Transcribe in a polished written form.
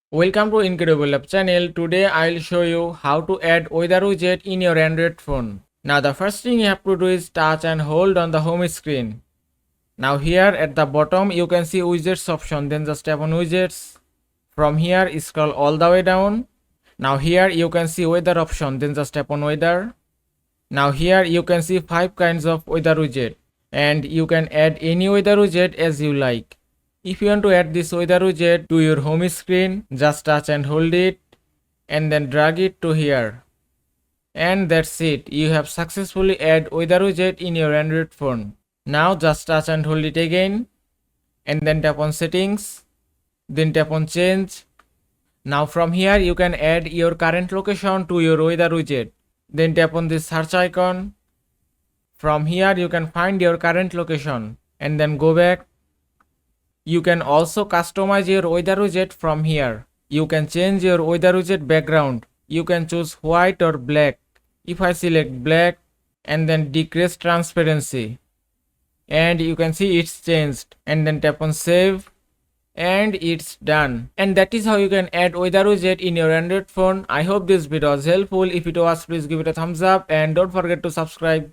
Welcome to Incredible Lab channel. Today I'll show you how to add weather widget in your Android phone. Now the first thing you have to do is touch and hold on the home screen. Now here at the bottom you can see widgets option, then just tap on widgets. From here scroll all the way down. Now here you can see weather option, then just tap on weather. Now here you can see 5 kinds of weather widget and you can add any weather widget as you like. If you want to add this weather widget to your home screen, just touch and hold it and then drag it to here. And that's it. You have successfully added weather widget in your Android phone. Now just touch and hold it again and then tap on settings, then tap on change. Now from here you can add your current location to your weather widget. Then tap on this search icon. From here you can find your current location and then go back. You can also customize your weather widget from here. You can change your weather widget background. You can choose white or black. If I select black and then decrease transparency, and you can see it's changed, and then tap on save and it's done. And that is how you can add weather widget in your Android phone. I hope this video was helpful. If it was, please give it a thumbs up and don't forget to subscribe.